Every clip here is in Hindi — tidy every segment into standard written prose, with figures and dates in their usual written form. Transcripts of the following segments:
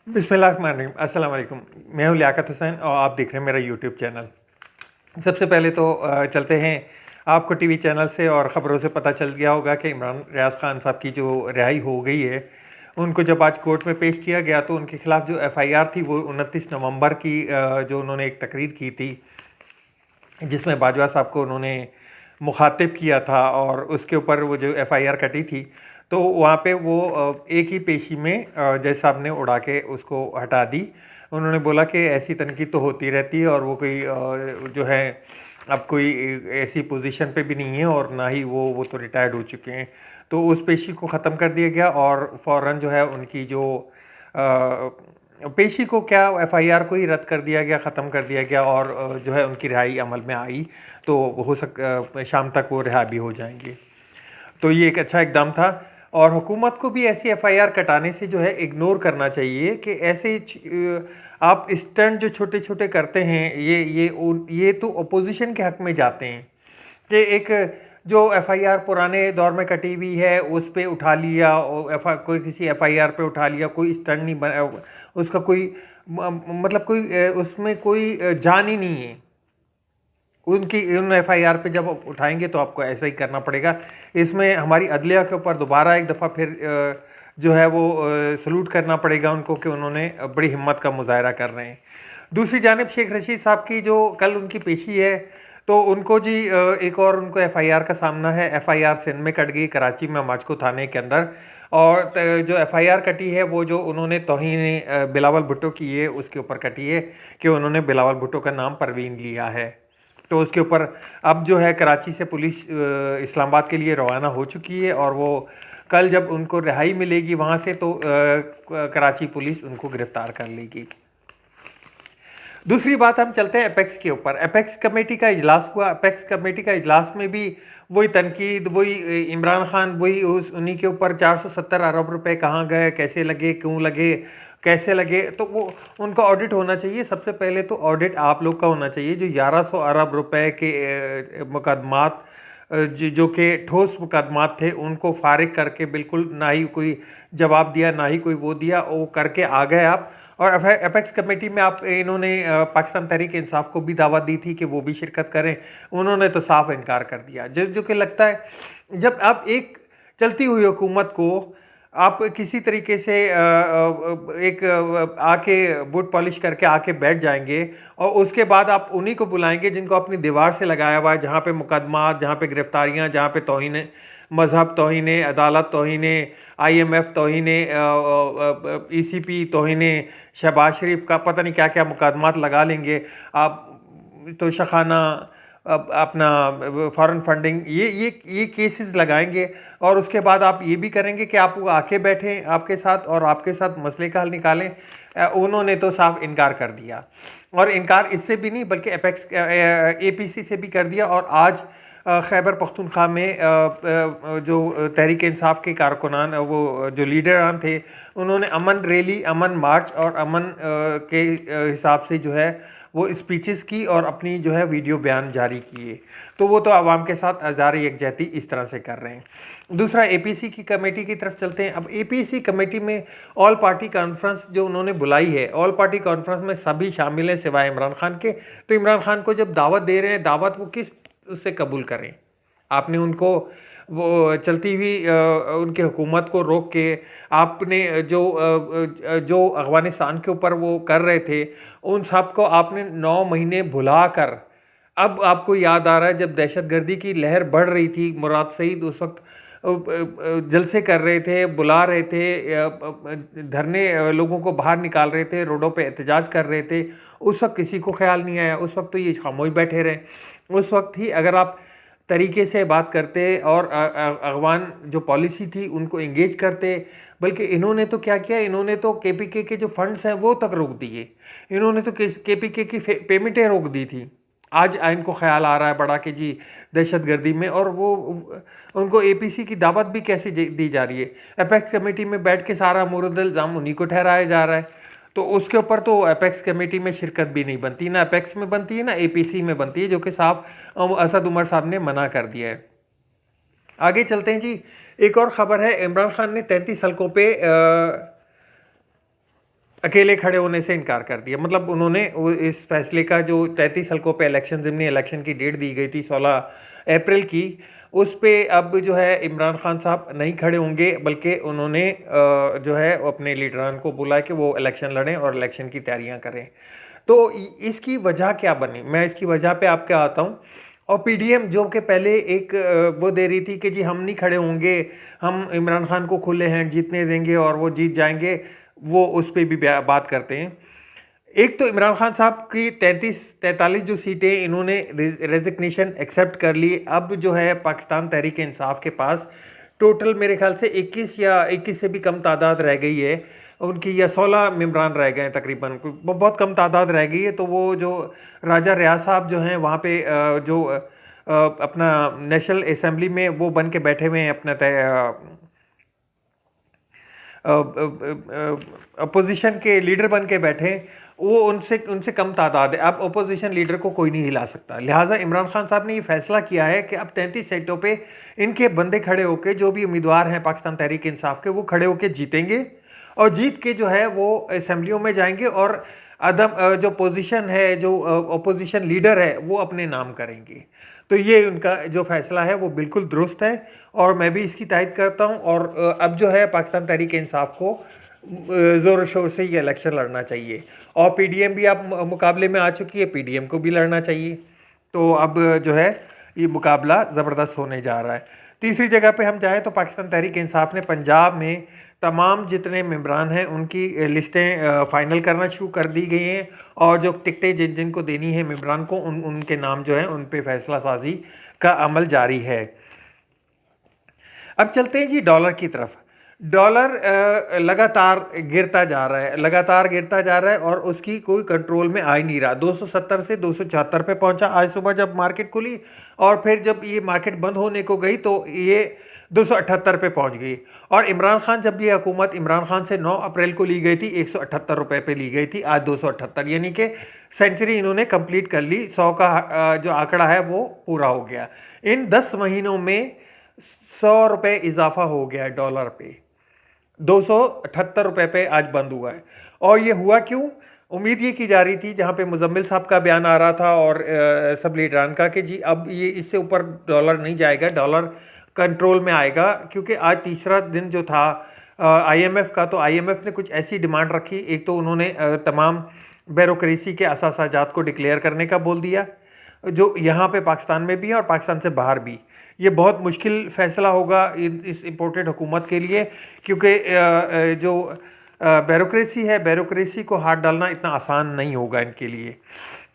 बिस्मिल्लाहिर्रहमानिर्रहीम, अस्सलाम वालेकुम। मैं हूँ लियाकत हुसैन और आप देख रहे हैं मेरा यूट्यूब चैनल। सबसे पहले तो चलते हैं आपको टीवी चैनल से और ख़बरों से पता चल गया होगा कि इमरान रियाज खान साहब की जो रिहाई हो गई है, उनको जब आज कोर्ट में पेश किया गया तो उनके खिलाफ़ जो एफआईआर थी वो 29 नवंबर की जो उन्होंने एक तकरीर की थी जिसमें बाजवा साहब को उन्होंने मुखातिब किया था और उसके ऊपर वो जो एफआईआर कटी थी, तो वहाँ पे वो एक ही पेशी में जज साहब ने उड़ा के उसको हटा दी। उन्होंने बोला कि ऐसी तनकीद तो होती रहती है और वो कोई जो है अब कोई ऐसी पोजीशन पे भी नहीं है और ना ही वो तो रिटायर्ड हो चुके हैं। तो उस पेशी को ख़त्म कर दिया गया और फ़ौरन जो है उनकी जो पेशी को क्या एफआईआर को ही रद्द कर दिया गया, ख़त्म कर दिया गया और जो है उनकी रिहाई अमल में आई। तो हो शाम तक वो रिहा भी हो जाएंगे। तो ये एक अच्छा इकदाम था और हुकूमत को भी ऐसी एफआईआर कटाने से जो है इग्नोर करना चाहिए कि ऐसे आप स्टंट जो छोटे छोटे करते हैं ये तो अपोजिशन के हक में जाते हैं कि एक जो एफआईआर पुराने दौर में कटी हुई है उस पे उठा लिया और कोई किसी एफआईआर पे उठा लिया, कोई स्टंट नहीं बना, उसका कोई मतलब कोई उसमें कोई जान ही नहीं है। उनकी उन एफआईआर पे जब उठाएंगे तो आपको ऐसा ही करना पड़ेगा। इसमें हमारी अदलिया के ऊपर दोबारा एक दफ़ा फिर जो है वो सलूट करना पड़ेगा उनको कि उन्होंने बड़ी हिम्मत का मुजाहरा कर रहे हैं। दूसरी जानिब शेख रशीद साहब की जो कल उनकी पेशी है तो उनको जी एक और उनको एफआईआर का सामना है। एफआईआर सिंध में कट गई, कराची में माचको थाने के अंदर, और जो एफआईआर कटी है वो जो उन्होंने तौहीन बिलावल भुट्टो की है उसके ऊपर कटी है कि उन्होंने बिलावल भुट्टो का नाम परवीन लिया है। तो उसके ऊपर अब जो है कराची से पुलिस इस्लामाबाद के लिए रवाना हो चुकी है और वो कल जब उनको रिहाई मिलेगी वहाँ से तो कराची पुलिस उनको गिरफ्तार कर लेगी। दूसरी बात, हम चलते हैं एपेक्स के ऊपर। एपेक्स कमेटी का इजलास हुआ। एपेक्स कमेटी का इजलास में भी वही तनकीद, वही इमरान खान, वही उन्हीं के ऊपर 470 अरब रुपए कहाँ गए, कैसे लगे, क्यों लगे, कैसे लगे। तो वो उनका ऑडिट होना चाहिए। सबसे पहले तो ऑडिट आप लोग का होना चाहिए। जो 1100 अरब रुपए के मुकदमात जो कि ठोस मुकदमात थे उनको फारिग करके बिल्कुल ना ही कोई जवाब दिया ना ही कोई वो दिया, वो करके आ गए आप। और एपेक्स कमेटी में आप इन्होंने पाकिस्तान तहरीक इंसाफ को भी दावत दी थी कि वो भी शिरकत करें, उन्होंने तो साफ इनकार कर दिया। जो कि लगता है जब आप एक चलती हुई हुकूमत को आप किसी तरीके से एक आके बूट पॉलिश करके आके बैठ जाएंगे और उसके बाद आप उन्हीं को बुलाएंगे जिनको अपनी दीवार से लगाया हुआ है, जहाँ पे मुकदमात, जहाँ पे गिरफ्तारियाँ, जहाँ पे तौहीन मजहब, तौहीन अदालत, तौहीन आईएमएफ, तौहीन ईसीपी, तौहीन शहबाज शरीफ का पता नहीं क्या क्या मुकदमात लगा लेंगे आप। तो शखाना अपना फॉरेन फंडिंग, ये केसेस लगाएंगे और उसके बाद आप ये भी करेंगे कि आप आके बैठें आपके साथ और आपके साथ मसले का हल निकालें। उन्होंने तो साफ इनकार कर दिया और इनकार इससे भी नहीं बल्कि एपेक्स एपीसी से भी कर दिया। और आज खैबर पख्तूनख्वा में जो तहरीक इंसाफ के कारकुनान, वो जो लीडरान थे, उन्होंने अमन रैली, अमन मार्च और अमन के हिसाब से जो है वो स्पीचेस की और अपनी जो है वीडियो बयान जारी किए। तो वो तो आवाम के साथ आज़ार यकजहती इस तरह से कर रहे हैं। दूसरा, एपीसी की कमेटी की तरफ चलते हैं। अब एपीसी कमेटी में ऑल पार्टी कॉन्फ्रेंस जो उन्होंने बुलाई है, ऑल पार्टी कॉन्फ्रेंस में सभी शामिल हैं सिवाय इमरान खान के। तो इमरान खान को जब दावत दे रहे हैं, दावत वो किस उससे कबूल करें? आपने उनको वो चलती हुई उनके हुकूमत को रोक के आपने जो अफ़गानिस्तान के ऊपर वो कर रहे थे उन सब को आपने 9 महीने भुला कर अब आपको याद आ रहा है जब दहशतगर्दी की लहर बढ़ रही थी, मुराद सईद उस वक्त जलसे कर रहे थे, बुला रहे थे, धरने लोगों को बाहर निकाल रहे थे, रोडों पे एहतजाज कर रहे थे। उस वक्त किसी को ख्याल नहीं आया, उस वक्त तो ये खामोश बैठे रहे। उस वक्त ही अगर आप तरीके से बात करते और अगवान जो पॉलिसी थी उनको इंगेज करते, बल्कि इन्होंने तो क्या किया, इन्होंने तो केपीके के जो फंड्स हैं वो तक रोक दिए। इन्होंने तो केपीके की पेमेंटें रोक दी थी। आज इनको ख्याल आ रहा है बड़ा कि जी दहशतगर्दी में, और वो उनको एपीसी की दावत भी कैसे दी जा रही है। एपेक्स कमेटी में बैठ के सारा मुरद इल्ज़ाम उन्हीं को ठहराया जा रहा है। तो उसके ऊपर तो एपेक्स कमेटी में शिरकत भी नहीं बनती, ना एपेक्स में बनती है ना एपीसी में बनती है, जो कि साफ असद उमर साहब ने मना कर दिया है। आगे चलते हैं जी। एक और ख़बर है, इमरान खान ने 33 हलकों पे अकेले खड़े होने से इनकार कर दिया। मतलब उन्होंने इस फैसले का जो 33 हल्कों पे इलेक्शन ज़िमनी इलेक्शन की डेट दी गई थी 16 अप्रैल की, उस पे अब जो है इमरान खान साहब नहीं खड़े होंगे, बल्कि उन्होंने जो है अपने लीडरान को बोला कि वो इलेक्शन लड़ें और इलेक्शन की तैयारियां करें। तो इसकी वजह क्या बनी, मैं इसकी वजह पे आपके आता हूँ। और पीडीएम जो कि पहले एक वो दे रही थी कि जी हम नहीं खड़े होंगे, हम इमरान खान को खुले हैं जीतने देंगे और वो जीत जाएंगे, वो उस पर भी बात करते हैं। एक तो इमरान खान साहब की 43 जो सीटें इन्होंने रेजिग्नेशन एक्सेप्ट कर ली। अब जो है पाकिस्तान तहरीक इंसाफ के पास टोटल मेरे ख्याल से 21 या 21 से भी कम तादाद रह गई है उनकी, या 16 मेम्बरान रह गए हैं तकरीबन, बहुत कम तादाद रह गई है। तो वो जो राजा रियाज साहब जो हैं वहाँ पे जो अपना नेशनल असम्बली में वो बन के बैठे हुए हैं, अपना अपोजिशन के लीडर बन के बैठे, वो उनसे उनसे कम तादाद है। अब अपोजिशन लीडर को कोई नहीं हिला सकता। लिहाजा इमरान खान साहब ने ये फैसला किया है कि अब 33 सीटों पे इनके बंदे खड़े होके, जो भी उम्मीदवार हैं पाकिस्तान तहरीक इंसाफ के, वो खड़े होके जीतेंगे और जीत के जो है वो असम्बलियों में जाएंगे और अदम जो पोजीशन है, जो अपोजिशन लीडर है, वो अपने नाम करेंगे। तो ये उनका जो फैसला है वो बिल्कुल दुरुस्त है और मैं भी इसकी तायद करता हूँ। और अब जो है पाकिस्तान तहरीक इंसाफ को ज़ोर शोर से ये इलेक्शन लड़ना चाहिए। और पीडीएम भी अब मुकाबले में आ चुकी है, पीडीएम को भी लड़ना चाहिए। तो अब जो है ये मुकाबला ज़बरदस्त होने जा रहा है। तीसरी जगह पे हम जाएँ तो पाकिस्तान तहरीक इंसाफ ने पंजाब में तमाम जितने मेम्बरान हैं उनकी लिस्टें फ़ाइनल करना शुरू कर दी गई हैं और जो टिकटें जिन जिन को देनी है मेम्बरान को, उनके नाम जो है उन पे फैसला साजी का अमल जारी है। अब चलते हैं जी डॉलर की तरफ। डॉलर लगातार गिरता जा रहा है, लगातार गिरता जा रहा है और उसकी कोई कंट्रोल में आ ही नहीं रहा। 270 से 274 पे पहुंचा आज सुबह जब मार्केट खुली, और फिर जब ये मार्केट बंद होने को गई तो ये 278 पे पहुंच गई। और इमरान खान, जब ये हुकूमत इमरान खान से 9 अप्रैल को ली गई थी 178 रुपये पे ली गई थी, आज 278, यानी कि सेंचुरी इन्होंने कंप्लीट कर ली। 100 का जो आंकड़ा है वो पूरा हो गया। इन 10 महीनों में 100 रुपये इजाफा हो गया है डॉलर पे, 278 रुपये पे आज बंद हुआ है। और ये हुआ क्यों? उम्मीद ये की जा रही थी, जहाँ पे मुजम्मिल साहब का बयान आ रहा था और सब लीडरान का, कि जी अब ये इससे ऊपर डॉलर नहीं जाएगा, डॉलर कंट्रोल में आएगा। क्योंकि आज तीसरा दिन जो था आईएमएफ का, तो आईएमएफ ने कुछ ऐसी डिमांड रखी। एक तो उन्होंने तमाम ब्यूरोक्रेसी के असासाजात को डिक्लेयर करने का बोल दिया, जो यहाँ पे पाकिस्तान में भी है और पाकिस्तान से बाहर भी। ये बहुत मुश्किल फ़ैसला होगा इस इम्पोर्टेड हुकूमत के लिए, क्योंकि जो ब्यूरोक्रेसी है, ब्यूरोक्रेसी को हाथ डालना इतना आसान नहीं होगा इनके लिए।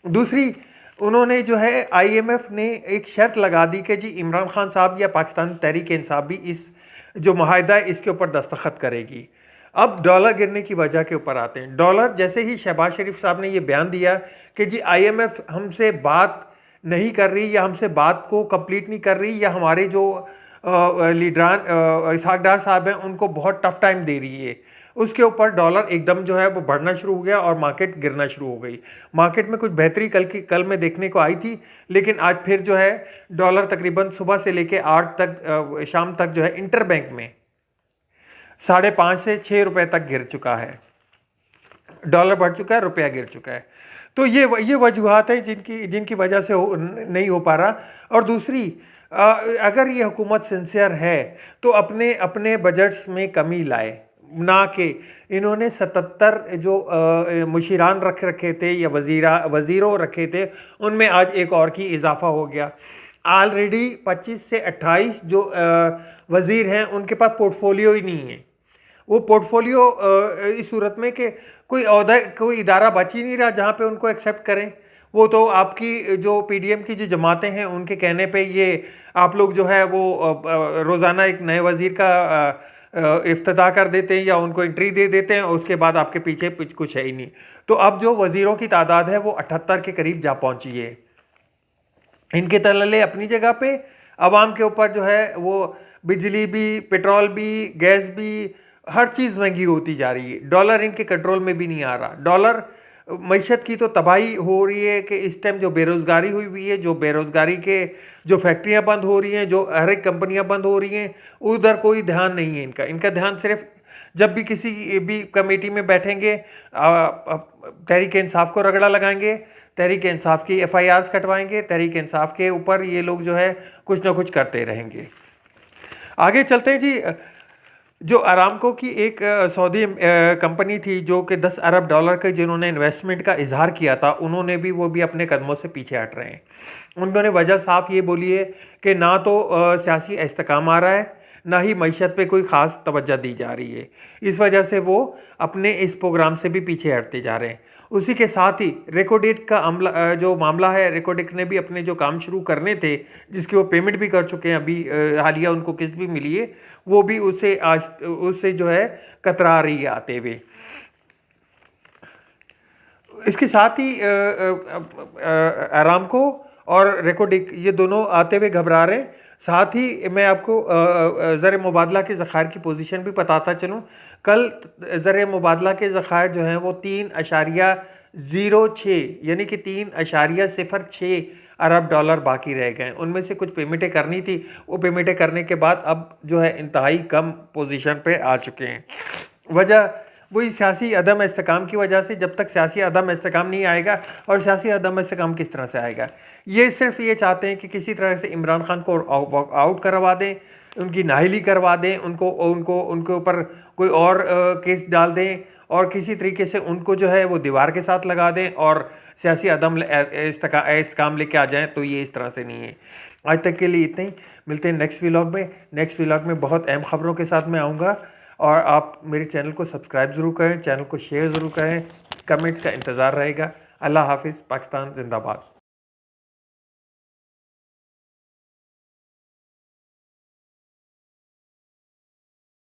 दूसरी, उन्होंने जो है आईएमएफ ने एक शर्त लगा दी कि जी इमरान खान साहब या पाकिस्तान तहरीक इंसाफ भी इस जो मुआहदा है इसके ऊपर दस्तखत करेगी। अब डॉलर गिरने की वजह के ऊपर आते हैं। डॉलर, जैसे ही शहबाज शरीफ साहब ने ये बयान दिया कि जी आईएमएफ हमसे बात नहीं कर रही या हमसे बात को कंप्लीट नहीं कर रही, या हमारे जो लीडरान इसहाक डार साहब हैं उनको बहुत टफ टाइम दे रही है, उसके ऊपर डॉलर एकदम जो है वो बढ़ना शुरू हो गया और मार्केट गिरना शुरू हो गई। मार्केट में कुछ बेहतरी कल में देखने को आई थी, लेकिन आज फिर जो है डॉलर तकरीबन सुबह से लेके 8 तक शाम तक जो है इंटर बैंक में 5.5 से 6 रुपए तक गिर चुका है। डॉलर बढ़ चुका है, रुपया गिर चुका है। तो ये वजूहात हैं जिनकी वजह से नहीं हो पा रहा। और दूसरी, अगर ये हुकूमत सिंसियर है तो अपने अपने बजट्स में कमी लाए, ना कि इन्होंने 77 जो मुशीरान रखे थे या वज़ीरों रखे थे, उनमें आज एक और की इजाफा हो गया। ऑलरेडी 25 से 28 जो वज़ीर हैं उनके पास पोर्टफोलियो ही नहीं है। वो पोर्टफोलियो इस सूरत में कि कोई इदारा बच ही नहीं रहा जहाँ पे उनको एक्सेप्ट करें। वो तो आपकी जो पीडीएम की जो जमातें हैं उनके कहने पे ये आप लोग जो है वो रोज़ाना एक नए वज़ीर का इफ्तिताह कर देते हैं या उनको एंट्री दे देते हैं और उसके बाद आपके पीछे कुछ है ही नहीं। तो अब जो वज़ीरों की तादाद है वो 78 के करीब जा पहुंची है। इनके तलले अपनी जगह पे आवाम के ऊपर जो है वो बिजली भी, पेट्रोल भी, गैस भी, हर चीज़ महंगी होती जा रही है। डॉलर इनके कंट्रोल में भी नहीं आ रहा। डॉलर मईशत की तो तबाही हो रही है कि इस टाइम जो बेरोज़गारी हुई है, जो बेरोज़गारी के जो फैक्ट्रियां बंद हो रही हैं, जो हर एक कंपनियां बंद हो रही हैं, उधर कोई ध्यान नहीं है इनका। ध्यान सिर्फ जब भी किसी भी कमेटी में बैठेंगे तहरीक इंसाफ को रगड़ा लगाएंगे, तहरीक इंसाफ की FIRs कटवाएंगे, तहरीक इंसाफ के ऊपर ये लोग जो है कुछ ना कुछ करते रहेंगे। आगे चलते हैं जी। जो अरामको की एक सऊदी कंपनी थी जो कि $10 अरब के जिन्होंने इन्वेस्टमेंट का इजहार किया था, उन्होंने भी वो भी अपने कदमों से पीछे हट रहे हैं। उन्होंने वजह साफ ये बोली है कि ना तो सियासी इस्तेकाम आ रहा है, ना ही मईशत पे कोई ख़ास तवज्जो दी जा रही है। इस वजह से वो अपने इस प्रोग्राम से भी पीछे हटते जा रहे हैं। उसी के साथ ही रेकोडेट का जो मामला है, रेकोडेट ने भी अपने जो काम शुरू करने थे, जिसकी वो पेमेंट भी कर चुके हैं, अभी हालिया उनको किस्त भी मिली है, वो भी उससे जो है कतरा रही है आते हुए। इसके साथ ही अरामको और रेकोडेक ये दोनों आते हुए घबरा रहे हैं। साथ ही मैं आपको ज़र मुबादला के ज़खायर की पोजीशन भी बताता चलूँ। कल ज़र मुबादला के ज़खायर जो हैं वो 3.06 यानी कि 3.06 अरब डॉलर बाकी रह गए। उनमें से कुछ पेमेंटें करनी थी, वो पेमेंटें करने के बाद अब जो है इंतहाई कम पोजीशन पे आ चुके हैं। वजह वही सियासी अदम इस्तेकाम की वजह से। जब तक सियासी अदम इस्तेकाम नहीं आएगा, और सियासी अदम इस्तेकाम किस तरह से आएगा, ये सिर्फ ये चाहते हैं कि किसी तरह से इमरान खान को आउट करवा दें, उनकी नाहली करवा दें, उनके ऊपर कोई और केस डाल दें, और किसी तरीके से उनको जो है वो दीवार के साथ लगा दें और सियासी अदम इस्तेकाम लेके आ जाएं। तो ये इस तरह से नहीं है। आज तक के लिए इतना ही। मिलते हैं नेक्स्ट व्लॉग में। नेक्स्ट व्लॉग में बहुत अहम खबरों के साथ मैं आऊँगा, और आप मेरे चैनल को सब्सक्राइब ज़रूर करें, चैनल को शेयर ज़रूर करें, कमेंट्स का इंतज़ार रहेगा। अल्लाह हाफिज़। पाकिस्तान जिंदाबाद।